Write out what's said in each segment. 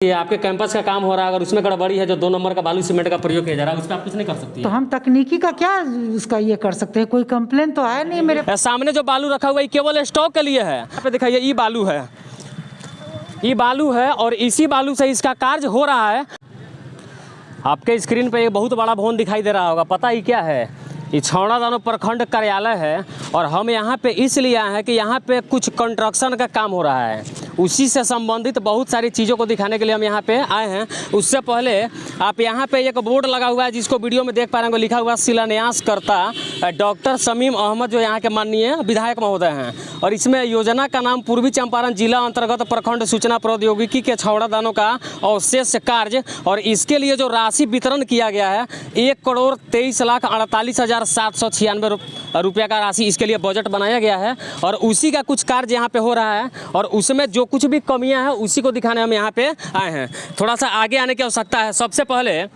ये आपके कैंपस का काम हो रहा है, अगर उसमें गड़बड़ी है जो 2 नंबर का बालू सीमेंट का प्रयोग किया जा रहा है, उस पर आप कुछ नहीं कर सकती तो हम तकनीकी का क्या उसका ये कर सकते हैं? कोई कंप्लेन तो है नहीं मेरे। सामने जो बालू रखा हुआ है केवल स्टॉक के लिए है। यहाँ पे दिखाइए ये बालू है, ये बालू है और इसी बालू से इसका कार्य हो रहा है। आपके स्क्रीन पे एक बहुत बड़ा भवन दिखाई दे रहा होगा, पता ही क्या है? ये छौड़ादानो प्रखंड कार्यालय है और हम यहाँ पे इसलिए आए हैं कि यहाँ पे कुछ कंस्ट्रक्शन का काम हो रहा है, उसी से संबंधित बहुत सारी चीज़ों को दिखाने के लिए हम यहाँ पे आए हैं। उससे पहले आप यहाँ पे एक बोर्ड लगा हुआ है जिसको वीडियो में देख पा रहे हैं, लिखा हुआ शिलान्यास करता डॉक्टर शमीम अहमद जो यहाँ के माननीय विधायक महोदय हैं, और इसमें योजना का नाम पूर्वी चंपारण जिला अंतर्गत प्रखंड सूचना प्रौद्योगिकी के छौड़ादानों का अवशेष कार्य, और इसके लिए जो राशि वितरण किया गया है 1,23,48,796 रुपये का राशि इसके लिए बजट बनाया गया है, और उसी का कुछ कार्य यहाँ पे हो रहा है और उसमें जो कुछ भी कमियां हैं उसी को दिखाने हम यहाँ पे आए हैं। थोड़ा सा आगे आने की आवश्यकता है। सबसे पहले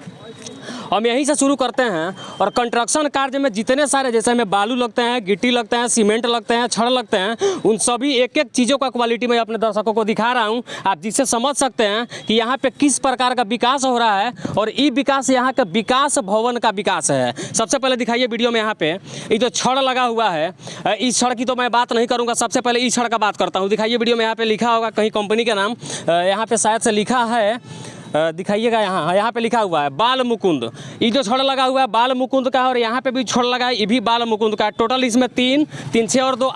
हम यहीं से शुरू करते हैं, और कंस्ट्रक्शन कार्य में जितने सारे, जैसे में बालू लगते हैं, गिट्टी लगते हैं, सीमेंट लगते हैं, छड़ लगते हैं, उन सभी एक एक चीज़ों का क्वालिटी मैं अपने दर्शकों को दिखा रहा हूं, आप जिससे समझ सकते हैं कि यहाँ पे किस प्रकार का विकास हो रहा है। और ये विकास यहाँ का विकास भवन का विकास है। सबसे पहले दिखाइए वीडियो में यहाँ पे ये जो छड़ लगा हुआ है, इस छड़ की तो मैं बात नहीं करूँगा, सबसे पहले इस छड़ का बात करता हूँ। दिखाइए वीडियो में यहाँ पे लिखा होगा कहीं कंपनी का नाम, यहाँ पे शायद से लिखा है, दिखाइएगा यहाँ पे लिखा हुआ है बाल मुकुंद। ये जो छड़ लगा हुआ है बाल मुकुंद का, और यहाँ पे भी छड़ लगा है, ये भी बाल मुकुंद का है। टोटल इसमें 3 6 और 2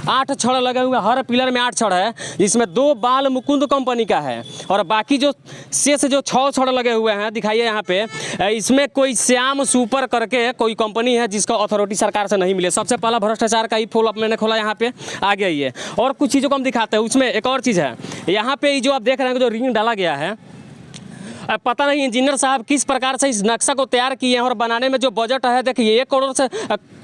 8 छड़ लगे हुए हैं। हर पिलर में 8 छड़ है, जिसमें 2 बाल मुकुंद कंपनी का है, और बाकी जो शेष जो 6 छड़ लगे हुए हैं दिखाइए यहाँ पे, इसमें कोई श्याम सुपर करके कोई कंपनी है जिसका अथॉरिटी सरकार से नहीं मिले। सबसे पहला भ्रष्टाचार का ही फूल मैंने खोला यहाँ पे आ गया ये। और कुछ चीज़ों को हम दिखाते हैं। उसमें एक और चीज़ है, यहाँ पे जो आप देख रहे हैं जो रिंग डाला गया है, पता नहीं इंजीनियर साहब किस प्रकार से इस नक्शा को तैयार किए हैं, और बनाने में जो बजट है देखिए 1 करोड़ से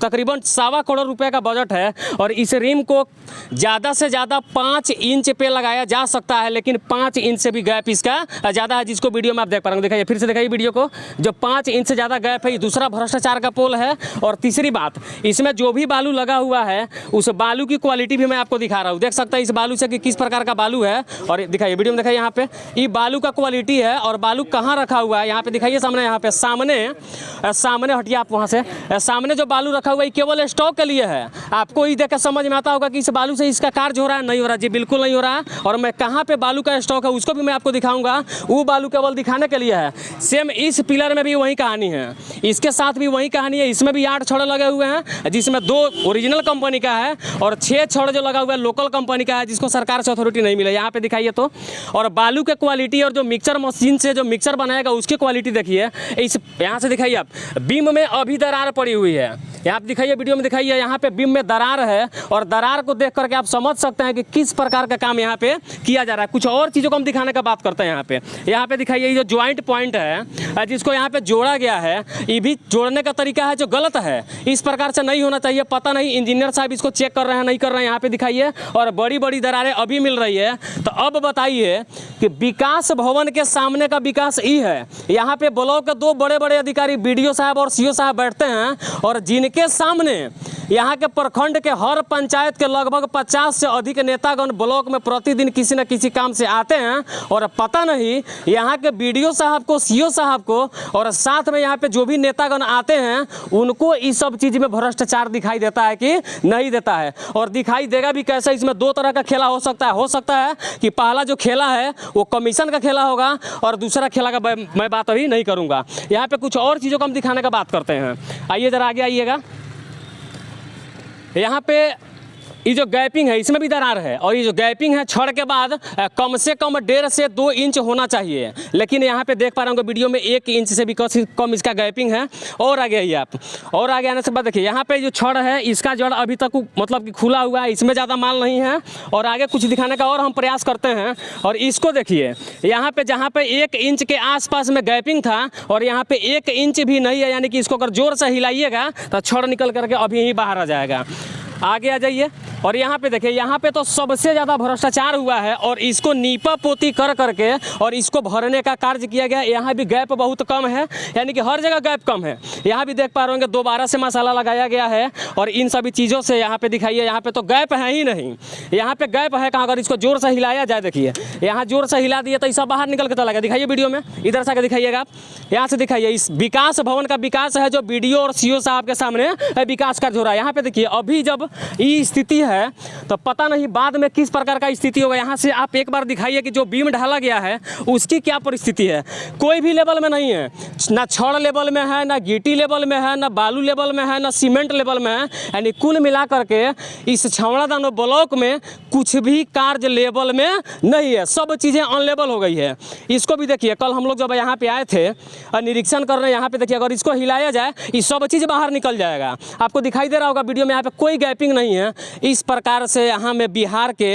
तकरीबन 1.25 करोड़ रुपए का बजट है। और इस रिम को ज़्यादा से ज़्यादा 5 इंच पे लगाया जा सकता है, लेकिन 5 इंच से भी गैप इसका ज़्यादा है, जिसको वीडियो में आप देख पा रहे हैं। दिखाइए फिर से, दिखाइए वीडियो को, जो 5 इंच से ज़्यादा गैप है, ये दूसरा भ्रष्टाचार का पोल है। और तीसरी बात, इसमें जो भी बालू लगा हुआ है उस बालू की क्वालिटी भी मैं आपको दिखा रहा हूँ। देख सकते हैं इस बालू से कि किस प्रकार का बालू है, और दिखाइए वीडियो में, दिखाइए यहाँ पे ये बालू का क्वालिटी है। और बालू कहाँ रखा हुआ है यहाँ पे दिखाइए सामने, यहाँ पे सामने हटिए आप वहाँ से, सामने जो बालू रखा हुआ है केवल स्टॉक के लिए है। आपको ये देखकर समझ में आता होगा कि इस बालू से इसका कार्य हो रहा है, नहीं हो रहा। जी बिल्कुल नहीं हो रहा। और मैं कहाँ पे बालू का स्टॉक है उसको भी मैं आपको दिखाऊंगा। वो बालू केवल दिखाने के लिए है। सेम इस पिलर में भी वही कहानी है, इसके साथ भी वही कहानी है। इसमें भी 8 छड़ लगे हुए हैं, जिसमें 2 ओरिजिनल कंपनी का है और 6 छड़ जो लगा हुआ है लोकल कंपनी का है, जिसको सरकार से अथॉरिटी नहीं मिला। यहाँ पे दिखाइए तो, और बालू के क्वालिटी और जो मिक्सर मशीन से जो मिक्सर बनाएगा उसकी क्वालिटी देखिए। इस यहाँ से दिखाइए आप, बीम में अभी दरार पड़ी हुई है। यहाँ पे दिखाइए वीडियो में, दिखाइए यहाँ पे बीम में दरार है, और दरार को देख करके आप समझ सकते हैं कि किस प्रकार का काम यहाँ पे किया जा रहा है। कुछ और चीज़ों को हम दिखाने का बात करते हैं। यहाँ पे दिखाइए ये जो ज्वाइंट पॉइंट है जिसको यहाँ पे जोड़ा गया है, ये भी जोड़ने का तरीका है जो गलत है, इस प्रकार से नहीं होना चाहिए। पता नहीं इंजीनियर साहब इसको चेक कर रहे हैं नहीं कर रहे हैं। यहाँ पे दिखाइए, और बड़ी बड़ी दरारें अभी मिल रही है। तो अब बताइए कि विकास भवन के सामने का विकास ये है। यहाँ पे ब्लॉक के 2 बड़े बड़े अधिकारी BDO साहब और CO साहब बैठते हैं, और जिनके सामने यहाँ के प्रखंड के हर पंचायत के लगभग 50 से अधिक नेतागण ब्लॉक में प्रतिदिन किसी न किसी काम से आते हैं। और पता नहीं यहाँ के BDO साहब को, CO साहब को, और साथ में यहाँ पे जो भी नेतागण आते हैं उनको इस सब चीज़ में भ्रष्टाचार दिखाई देता है कि नहीं देता है। और दिखाई देगा भी कैसे? इसमें 2 तरह का खेला हो सकता है कि पहला जो खेला है वो कमीशन का खेला होगा, और दूसरा खेला का मैं बात अभी नहीं करूँगा। यहाँ पे कुछ और चीज़ों को हम दिखाने का बात करते हैं। आइए ज़रा आगे आइएगा। यहाँ पे ये जो गैपिंग है इसमें भी दरार है, और ये जो गैपिंग है छड़ के बाद कम से कम 1.5 से 2 इंच होना चाहिए, लेकिन यहाँ पे देख पा रहे होंगे वीडियो में 1 इंच से भी कम इसका गैपिंग है। और आगे आइए आप, और आगे आने से बाद देखिए यहाँ पे जो छड़ है इसका जड़ अभी तक मतलब कि खुला हुआ है, इसमें ज़्यादा माल नहीं है। और आगे कुछ दिखाने का और हम प्रयास करते हैं। और इसको देखिए यहाँ पे, जहाँ पे 1 इंच के आसपास में गैपिंग था और यहाँ पे 1 इंच भी नहीं है, यानी कि इसको अगर जोर से हिलाइएगा तो छड़ निकल करके अभी ही बाहर आ जाएगा। आगे आ जाइए। और यहाँ पे देखिए, यहाँ पे तो सबसे ज़्यादा भ्रष्टाचार हुआ है और इसको नीपा पोती कर करके और इसको भरने का कार्य किया गया। यहाँ भी गैप बहुत कम है, यानी कि हर जगह गैप कम है। यहाँ भी देख पा रहे होंगे दोबारा से मसाला लगाया गया है और इन सभी चीज़ों से यहाँ पे दिखाइए, यहाँ पे तो गैप है ही नहीं। यहाँ पे गैप है कहाँ? अगर इसको जोर से हिलाया जाए, देखिए यहाँ जोर से हिला दिए तो ये सब बाहर निकल के चला गया। दिखाइए वीडियो में, इधर से आके दिखाइएगा आप, यहाँ से दिखाइए। इस विकास भवन का विकास है जो BDO और CO साहब के सामने विकास कार्य हो रहा है। यहाँ पे देखिए, अभी जब ये स्थिति है तो पता नहीं बाद में किस प्रकार का स्थिति होगा। यहाँ से आप एक बार दिखाइए कि जो बीम ढाला गया है उसकी क्या परिस्थिति है। कोई भी लेवल में नहीं है, ना छड़ लेवल में है, ना गिट्टी लेवल में है, ना बालू लेवल में है, ना सीमेंट लेवल में है। यानी कुल मिला करके इस छावड़ादानो ब्लॉक में कुछ भी कार्य लेवल में नहीं है, सब चीज़ें अनलेवल हो गई है। इसको भी देखिए, कल हम लोग जब यहाँ पे आए थे निरीक्षण करने, यहाँ पे देखिए अगर इसको हिलाया जाए ये सब चीज़ बाहर निकल जाएगा। आपको दिखाई दे रहा होगा वीडियो में, यहाँ पे कोई गैपिंग नहीं है। इस प्रकार से यहाँ में बिहार के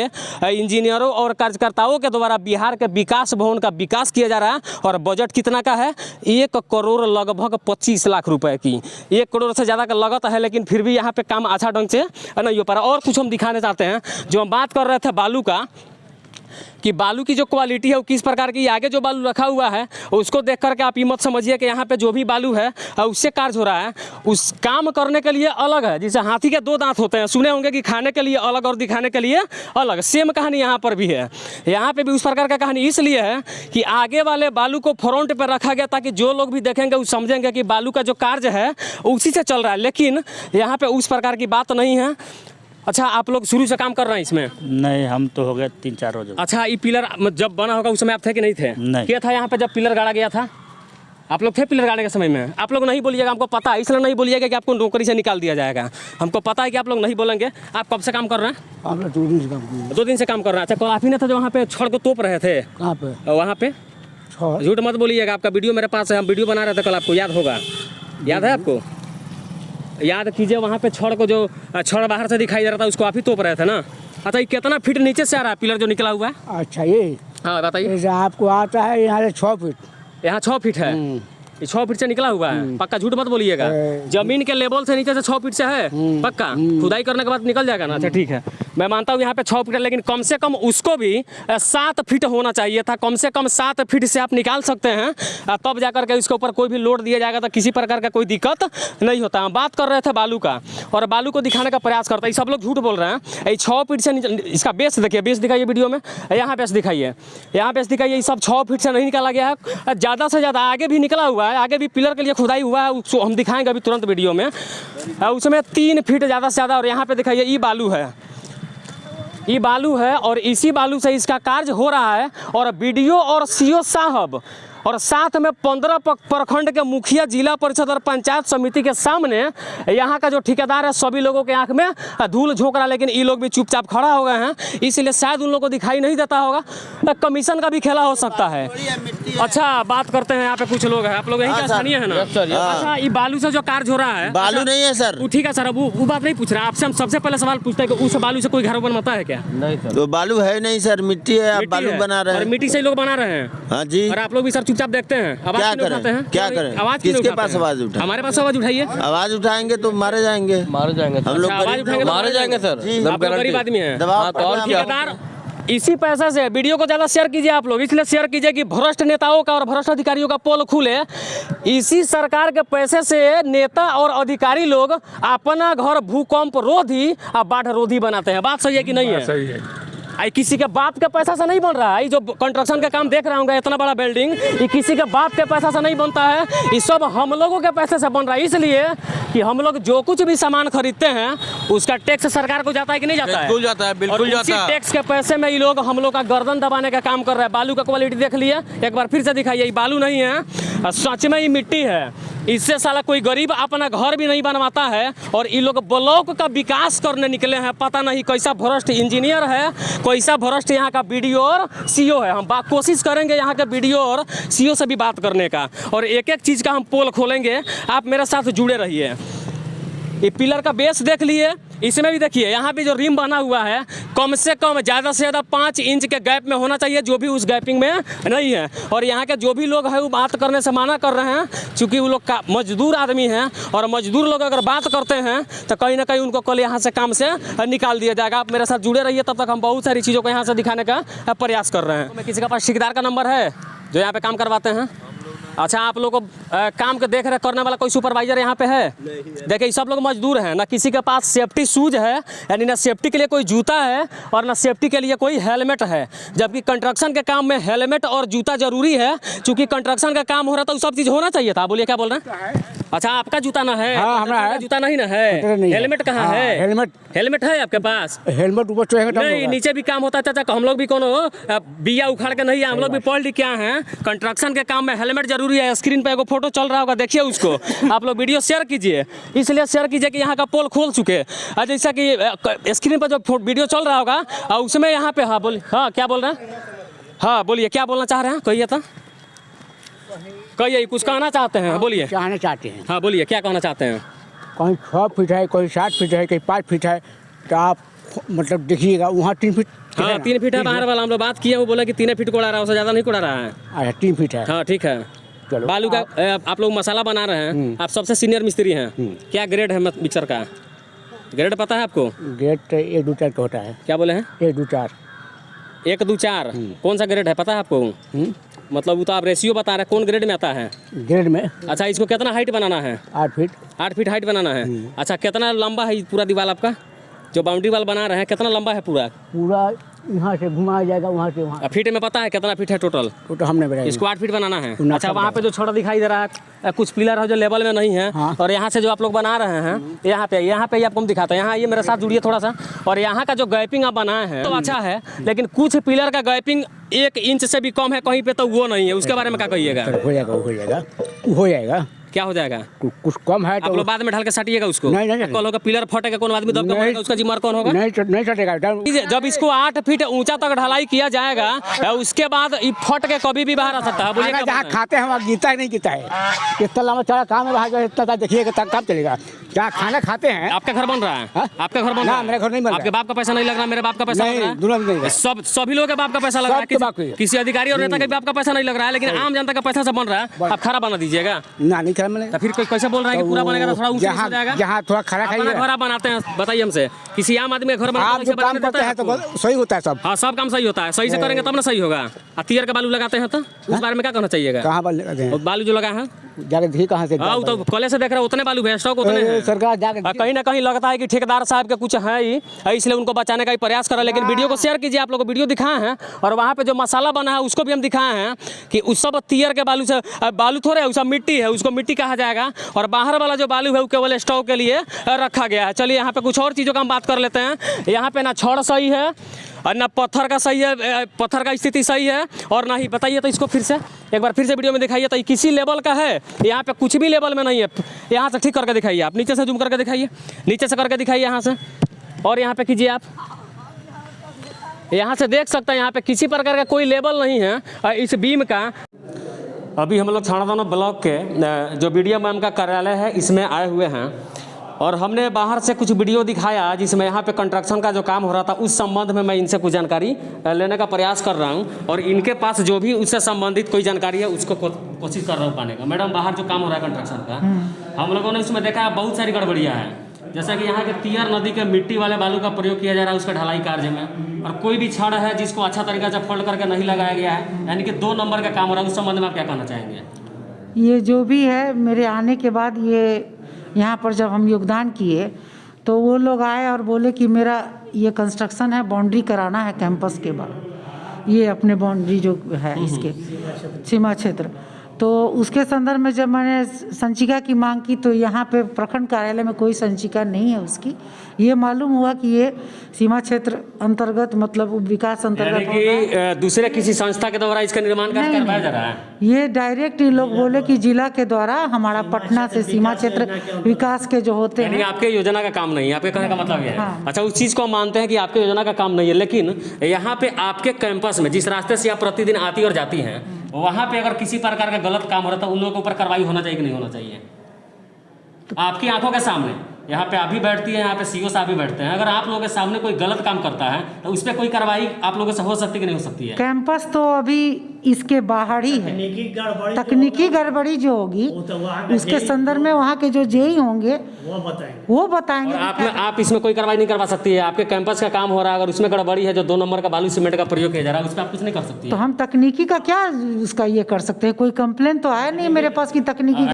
इंजीनियरों और कार्यकर्ताओं के द्वारा बिहार के विकास भवन का विकास किया जा रहा है। और बजट कितना का है? 1 करोड़ लगभग 25 लाख रुपए की, 1 करोड़ से ज़्यादा का लागत है, लेकिन फिर भी यहाँ पे काम अच्छा ढंग से नहीं हो पा रहा। और कुछ हम दिखाने चाहते हैं, जो हम बात कर रहे थे बालू का, कि बालू की जो क्वालिटी है वो किस प्रकार की। आगे जो बालू रखा हुआ है उसको देख करके आप ये मत समझिए कि यहाँ पे जो भी बालू है उससे कार्य हो रहा है। उस काम करने के लिए अलग है, जैसे हाथी के 2 दांत होते हैं, सुने होंगे कि खाने के लिए अलग और दिखाने के लिए अलग। सेम कहानी यहाँ पर भी है। यहाँ पे भी उस प्रकार का कहानी इसलिए है कि आगे वाले बालू को फ्रंट पर रखा गया ताकि जो लोग भी देखेंगे वो समझेंगे कि बालू का जो कार्य है उसी से चल रहा है। लेकिन यहाँ पर उस प्रकार की बात नहीं है। अच्छा, आप लोग शुरू से काम कर रहे हैं इसमें? नहीं, हम तो हो गए 3-4 रोज। अच्छा, ये पिलर जब बना होगा उस समय आप थे कि नहीं थे? नहीं। क्या था यहाँ पे जब पिलर गाड़ा गया था? आप लोग थे पिलर गाड़ने के समय में? आप लोग नहीं बोलिएगा, हमको पता है, इसलिए नहीं बोलिएगा कि आपको नौकरी से निकाल दिया जाएगा। हमको पता है कि आप लोग नहीं बोलेंगे। आप कब से काम कर रहे हैं? आप 2 दिन से काम कर रहे हैं। 2 दिन से काम कर रहे हैं। अच्छा, कल आप ही ना था जो वहाँ पे छड़ को तोप रहे थे? कहाँ पे? वहाँ पे झूठ मत बोलिएगा, आपका वीडियो मेरे पास है, हम वीडियो बना रहे थे कल, आपको याद होगा। याद है आपको? याद कीजिए, वहाँ पे छड़ को, जो छड़ बाहर से दिखाई दे रहा था उसको आप ही तोप रहे थे ना? अच्छा, ये कितना फीट नीचे से आ रहा है पिलर जो निकला हुआ है? अच्छा, ये हाँ बताइए। जैसे आपको आता है यहाँ से 6 फीट। यहाँ 6 फीट है, ये 6 फीट से निकला हुआ है? पक्का झूठ मत बोलिएगा। जमीन के लेवल से नीचे से 6 फीट से है? पक्का? खुदाई करने के बाद निकल जाएगा ना? अच्छा ठीक है, मैं मानता हूँ यहाँ पे 6 फीट है, लेकिन कम से कम उसको भी 7 फीट होना चाहिए था। कम से कम 7 फीट से आप निकाल सकते हैं, तब जाकर के इसके ऊपर कोई भी लोड दिया जाएगा तो किसी प्रकार का कोई दिक्कत नहीं होता। हम बात कर रहे थे बालू का, और बालू को दिखाने का प्रयास करता है। सब लोग झूठ बोल रहे हैं। ये 6 फीट से इसका बेस देखिए, बेस दिखाइए वीडियो में, यहाँ बेस दिखाइए, यहाँ बेस दिखाइए। ये सब 6 फीट से नहीं निकाला गया है, ज़्यादा से ज़्यादा आगे भी निकला हुआ है, आगे भी पिलर के लिए खुदाई हुआ है, उसको हम दिखाएंगे अभी तुरंत वीडियो में। उसमें 3 फीट ज़्यादा से ज़्यादा। और यहाँ पे दिखाइए, ये बालू है, ये बालू है, और इसी बालू से इसका कार्य हो रहा है। और BDO और CO साहब और साथ में 15 प्रखंड के मुखिया, जिला परिषद और पंचायत समिति के सामने यहाँ का जो ठेकेदार है, सभी लोगों के आंख में धूल झोंक रहा है, लेकिन ये लोग भी चुपचाप खड़ा हो गए हैं, इसलिए शायद उन लोगों को दिखाई नहीं देता होगा। कमीशन का भी खेला हो सकता है। अच्छा, बात करते हैं, यहाँ पे कुछ लोग हैं, आप लोग यहीं के स्थानीय है ना? अच्छा, ये बालू से जो कार्य हो रहा है, बालू नहीं है सर। ठीक है सर, अब वो बात नहीं पूछ रहे, आपसे हम सबसे पहले सवाल पूछते हैं कि उस बालू से कोई घर बनता है क्या? नहीं सर, तो बालू है नहीं सर, मिट्टी है, आप बालू बना रहे हैं। और मिट्टी से लोग बना रहे हैं? हाँ जी। और आप लोग भी सर चुपचाप देखते हैं, आवाज क्यों नहीं उठाते हैं? क्या करें? आवाज क्यों किसके नहीं पास उठाते हैं? आवाज उठाएं? हमारे पास आवाज उठाइए। आवाज उठाएंगे तो मारे जाएंगे। हम लोग अच्छा, आवाज उठाएंगे तो मारे जाएंगे सर। जी, आप लोग गरीब आदमी हैं। दबाव ठेकेदार इसी पैसे से, वीडियो को ज़्यादा शेयर कीजिए आप लोग, इसलिए शेयर कीजिए कि भ्रष्ट नेताओं का और भ्रष्ट अधिकारियों का पोल खुले। इसी सरकार के पैसे से नेता और अधिकारी लोग अपना घर भूकंप रोधी और बाढ़ रोधी बनाते हैं। बात सही है कि नहीं है? सही है। आई किसी के बाप के पैसा से नहीं बन रहा है। ये जो कंस्ट्रक्शन का काम देख रहे होंगे, इतना बड़ा बिल्डिंग, ये किसी के बाप के पैसा से नहीं बनता है, ये सब हम लोगों के पैसे से बन रहा है। इसलिए कि हम लोग जो कुछ भी सामान खरीदते हैं उसका टैक्स सरकार को जाता है कि नहीं जाता है? बिल्कुल जाता है, बिल्कुल जाता है। टैक्स के पैसे में ये लोग हम लोग का गर्दन दबाने का काम कर रहे हैं। बालू का क्वालिटी देख लिए, एक बार फिर से दिखाइए, ये बालू नहीं है, सच में ये मिट्टी है। इससे साला कोई गरीब अपना घर भी नहीं बनवाता है, और ये लोग ब्लॉक का विकास करने निकले हैं। पता नहीं कैसा भ्रष्ट इंजीनियर है, कैसा भ्रष्ट यहाँ का BDO और CO है। हम कोशिश करेंगे यहाँ के BDO और CO से भी बात करने का, और एक एक चीज़ का हम पोल खोलेंगे। आप मेरे साथ जुड़े रहिए। ये पिलर का बेस देख लिए, इसमें भी देखिए यहाँ भी जो रिम बना हुआ है कम से कम ज़्यादा से ज़्यादा 5 इंच के गैप में होना चाहिए, जो भी उस गैपिंग में नहीं है। और यहाँ के जो भी लोग हैं वो बात करने से मना कर रहे हैं, क्योंकि वो लोग का मजदूर आदमी हैं, और मजदूर लोग अगर बात करते हैं तो कहीं ना कहीं उनको कल यहाँ से काम से निकाल दिया जाएगा। आप मेरे साथ जुड़े रहिए, तब तक हम बहुत सारी चीज़ों को यहाँ से दिखाने का प्रयास कर रहे हैं। मैं किसी के पास ठेकेदार का नंबर है जो यहाँ पे काम करवाते हैं? अच्छा, आप लोग को काम के देख रेख करने वाला कोई सुपरवाइजर यहाँ पे है? देखिए सब लोग मजदूर हैं, ना किसी के पास सेफ्टी शूज है, यानी ना सेफ्टी के लिए कोई जूता है और ना सेफ्टी के लिए कोई हेलमेट है। जबकि कंस्ट्रक्शन के काम में हेलमेट और जूता जरूरी है, क्योंकि कंस्ट्रक्शन का काम हो रहा था, वो सब चीज़ होना चाहिए था। बोलिए क्या बोल रहे हैं? अच्छा, आपका जूता ना है? हाँ, हमारा है। जूता नहीं ना है? हेलमेट कहाँ है? हेलमेट है आपके पास? हेलमेट ऊपर चढ़ेगा नहीं, नीचे भी काम होता है चाचा। हम लोग भी कोनो बिया उखाड़ के नहीं है, हम लोग भी पढ़ लिख के आए हैं। कंस्ट्रक्शन के काम में हेलमेट जरूरी है। स्क्रीन पे एगो फोटो चल रहा होगा, देखिए उसको। आप लोग वीडियो शेयर कीजिए, इसलिए शेयर कीजिए कि यहाँ का पोल खोल चुके। जैसा कि स्क्रीन पर जो वीडियो चल रहा होगा उसमें यहाँ पे, हाँ बोलिए, हाँ क्या बोल रहे हैं? हाँ बोलिए, क्या बोलना चाह रहे हैं? कहिए तो, कहिए, कुछ कहना चाहते हैं? बोलिए। कहना चाहते हैं, हाँ बोलिए, क्या कहना चाहते हैं? कहीं 6 फीट है, कोई 7 फीट है, कहीं 5 फीट है, तो आप मतलब देखिएगा वहाँ 3 फीट। हाँ 3 फीट है बाहर वाला, हम लोग बात किए, वो बोला कि 3 फीट कोड़ा रहा है, उससे ज़्यादा नहीं कोड़ा रहा है। अच्छा 3 फीट है। हाँ ठीक है। चलो, बालू का आप लोग मसाला बना रहे हैं, आप सबसे सीनियर मिस्त्री हैं। क्या ग्रेड है मिक्सर का? ग्रेड पता है आपको? ग्रेड 1 2 4 का होता है। क्या बोले हैं? 1 2 4। 1 2 4 कौन सा ग्रेड है पता है आपको? मतलब वो तो आप रेशियो बता रहे हैं, कौन ग्रेड में आता है? ग्रेड में। अच्छा, इसको कितना हाइट बनाना है? 8 फीट। 8 फीट हाइट बनाना है। अच्छा, कितना लंबा है पूरा दीवार आपका? जो बाउंड्री वाल बना रहे हैं कितना लंबा है पूरा? पूरा यहाँ से घुमाया जाएगा, वहाँ से वहाँ। फीट में पता है कितना फीट है टोटल? तो हमने बताया। इसको 8 फीट बनाना है। अच्छा, वहाँ पे जो छोटा दिखाई दे रहा है, कुछ पिलर है जो लेवल में नहीं है। हाँ। और यहाँ से जो आप लोग बना रहे हैं, यहाँ पे ही आपको हम दिखाते हैं। यहाँ ये मेरे साथ जुड़िए थोड़ा सा। और यहाँ का जो गैपिंग आप बनाए हैं तो अच्छा है, लेकिन कुछ पिलर का गैपिंग 1 इंच से भी कम है कहीं पे, तो वो नहीं है। उसके बारे में क्या कहिएगा? हो जाएगा, हो जाएगा, हो जाएगा। क्या हो जाएगा? कुछ कम है आप तो लोग बाद में ढाल के सटिएगा उसको। नहीं। कल होगा पिलर फटेगा, कौन आदमी दब के मारेगा, उसका जिम्मेदार कौन होगा? नहीं चटेगा। जब इसको 8 फीट ऊंचा तक ढलाई किया जाएगा, उसके बाद ये फट के कभी भी बाहर आ सकता है। बोलिए जहाँ खाते हैं वहाँ गिरता है नहीं गिरता है। इतना लंबा चौड़ा काम है, वहाँ इतना देखिएगा तब काम चलेगा। जहाँ खाना खाते हैं। आपका घर बन रहा है? आपका घर बन रहा है? मेरा घर नहीं बन रहा। आपके बाप का पैसा नहीं लग रहा, मेरे बाप का पैसा लग रहा है? दोनों नहीं। सभी लोगों के बाप का पैसा लग रहा है। किसी अधिकारी और नेता के बाप का पैसा नहीं लग रहा है, लेकिन आम जनता का पैसा से बन रहा है। आप खरा बना दीजिएगा ना, नहीं खरा बने। तो फिर कोई कैसे बोल रहा है कि पूरा बनेगा? तो थोड़ा ऊंचा हो जाएगा। जहाँ थोड़ा खरा अपना घर आप बनाते हैं, बताइए हमसे। किसी आम आदमी का घर बनाते आप जो काम करते हैं तो सही होता है सब। हाँ, सब काम सही होता है। सही से करेंगे तब ना सही होगा। तीयर का बालू लगाते हैं तो उस बारे में क्या कहना चाहिएगा? कहाँ बालू जो लगा है जाके देखिए कहाँ से। हाँ, तो कॉलेज से देख रहे उतने बालू है, स्टॉक उतने हैं। सरकार जाके कहीं ना कहीं लगता है कि ठेकेदार साहब के कुछ है ही, इसलिए उनको बचाने का ही प्रयास कर रहे हैं। लेकिन वीडियो को शेयर कीजिए, आप लोग को वीडियो दिखाए हैं, और वहाँ पे जो मसाला बना है उसको भी हम दिखाए हैं कि उस सब तीयर के बालू से, बालू थोड़े है, उसका मिट्टी है, उसको मिट्टी कहा जाएगा। और बाहर वाला जो बालू है वो केवल स्टॉक के लिए रखा गया है। चलिए यहाँ पे कुछ और चीज़ों का हम बात कर लेते हैं। यहाँ पे ना छड़ सही है और ना पत्थर का सही है, पत्थर का स्थिति सही है, और ना ही, बताइए तो इसको फिर से एक बार फिर से वीडियो में दिखाइए तो किसी लेवल का है। यहाँ पे कुछ भी लेवल में नहीं है। यहाँ से ठीक करके दिखाइए, आप नीचे से जूम करके दिखाइए, नीचे से करके दिखाइए यहाँ से, और यहाँ पे कीजिए आप, यहाँ से देख सकते हैं यहाँ पे किसी प्रकार का कोई लेवल नहीं है इस बीम का। अभी हम लोग छानादाना ब्लॉक के जो BDO मैम का कार्यालय है इसमें आए हुए हैं, और हमने बाहर से कुछ वीडियो दिखाया जिसमें यहाँ पे कंस्ट्रक्शन का जो काम हो रहा था, उस संबंध में मैं इनसे कुछ जानकारी लेने का प्रयास कर रहा हूँ, और इनके पास जो भी उससे संबंधित कोई जानकारी है उसको कोशिश कर रहा हूँ पाने का। मैडम, बाहर जो काम हो रहा है कंस्ट्रक्शन का, हम लोगों ने उसमें देखा है बहुत सारी गड़बड़ियाँ हैं। जैसा कि यहाँ के तीयर नदी के मिट्टी वाले बालू का प्रयोग किया जा रहा है उसका ढलाई कार्य में, और कोई भी छड़ है जिसको अच्छा तरीका से फोल्ड करके नहीं लगाया गया है, यानी कि 2 नंबर का काम हो रहा है। उस संबंध में आप क्या कहना चाहेंगे? ये जो भी है, मेरे आने के बाद ये यहाँ पर जब हम योगदान किए तो वो लोग आए और बोले कि मेरा ये कंस्ट्रक्शन है, बाउंड्री कराना है कैंपस के बाद, ये अपने बाउंड्री जो है इसके सीमा क्षेत्र। तो उसके संदर्भ में जब मैंने संचिका की मांग की तो यहाँ पे प्रखंड कार्यालय में कोई संचिका नहीं है उसकी। ये मालूम हुआ कि ये सीमा क्षेत्र अंतर्गत, मतलब विकास अंतर्गत कि दूसरे किसी संस्था के द्वारा इसका निर्माण करवाया जा रहा है। ये डायरेक्ट ये लोग बोले कि जिला के द्वारा हमारा पटना से सीमा क्षेत्र विकास के जो होते हैं, आपके योजना का काम नहीं है, आपके कहने का मतलब ये है। हाँ। अच्छा, उस चीज़ को हम मानते हैं कि आपके योजना का काम नहीं है, लेकिन यहाँ पे आपके कैंपस में जिस रास्ते से आप प्रतिदिन आती और जाती हैं, वहाँ पे अगर किसी प्रकार का गलत काम हो रहा था, उन लोगों के ऊपर कार्रवाई होना चाहिए कि नहीं होना चाहिए? आपकी आंखों के सामने यहाँ पे आप भी बैठती है, यहाँ पे सीओ साहब भी बैठते हैं। अगर आप लोगों के सामने कोई गलत काम करता है तो उस पर कोई कार्रवाई आप लोगों से हो सकती है कि नहीं हो सकती है? कैंपस तो अभी इसके बाहर ही है। तकनीकी गड़बड़ी जो होगी उसके संदर्भ में वहाँ के जो जेई होंगे वो बताएंगे। और आप इसमें कोई कार्रवाई नहीं करवा सकती है? आपके कैंपस का काम हो रहा है, अगर उसमें गड़बड़ी है, जो 2 नंबर का बालू सीमेंट का प्रयोग किया जा रहा है, उस पर आप कुछ नहीं कर सकती तो है? हम तकनीकी का क्या उसका ये कर सकते हैं? कोई कंप्लेन तो आया नहीं मेरे पास कि तकनीकी।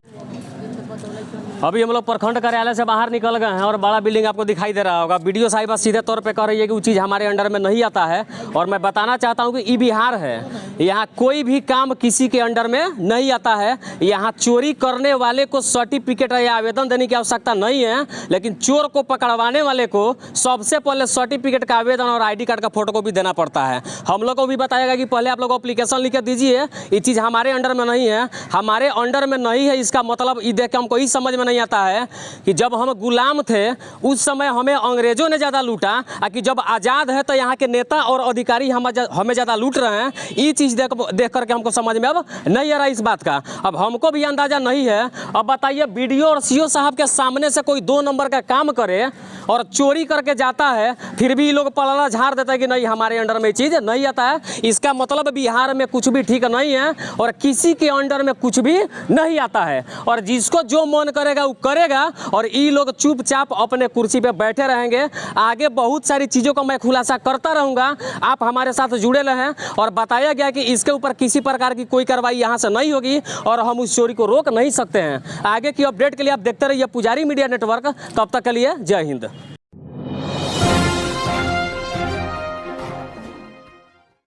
अभी हम लोग प्रखंड कार्यालय से बाहर निकल गए हैं और बड़ा बिल्डिंग आपको दिखाई दे रहा होगा। वीडियो साहिबा सीधे तौर पे कह रही है कि वो चीज़ हमारे अंडर में नहीं आता है, और मैं बताना चाहता हूँ कि ये बिहार है, यहाँ कोई भी काम किसी के अंडर में नहीं आता है। यहाँ चोरी करने वाले को सर्टिफिकेट या आवेदन देने की आवश्यकता नहीं है, लेकिन चोर को पकड़वाने वाले को सबसे पहले सर्टिफिकेट का आवेदन और ID कार्ड का फोटोकॉपी देना पड़ता है। हम लोग को भी बताएगा कि पहले आप लोग एप्लीकेशन लिख के दीजिए, ये चीज़ हमारे अंडर में नहीं है, हमारे अंडर में नहीं है। इसका मतलब ये देख के हमको ही समझ में नहीं आता है कि जब हम गुलाम थे उस समय हमें अंग्रेजों ने ज़्यादा लूटा, और कि जब आज़ाद है तो यहाँ के नेता और अधिकारी हमें ज़्यादा लूट रहे हैं। ये चीज़ देख करके हमको समझ में अब नहीं आ रहा इस बात का। अब हमको भी अंदाज़ा नहीं है। अब बताइए, BDO और CO साहब के सामने से कोई 2 नंबर का काम करे और चोरी करके जाता है, फिर भी लोग पलड़ा झाड़ देता है कि नहीं हमारे अंडर में चीज़ नहीं आता है। इसका मतलब बिहार में कुछ भी ठीक नहीं है और किसी के अंडर में कुछ भी नहीं आता है, और जिसको जो मन करेगा वो करेगा, और ये लोग चुपचाप अपने कुर्सी पे बैठे रहेंगे। आगे बहुत सारी चीज़ों का मैं खुलासा करता रहूँगा, आप हमारे साथ जुड़े रहें। और बताया गया कि इसके ऊपर किसी प्रकार की कोई कार्रवाई यहाँ से नहीं होगी और हम उस चोरी को रोक नहीं सकते हैं। आगे की अपडेट के लिए आप देखते रहिए पुजारी मीडिया नेटवर्क। तब तक के लिए जय हिंद।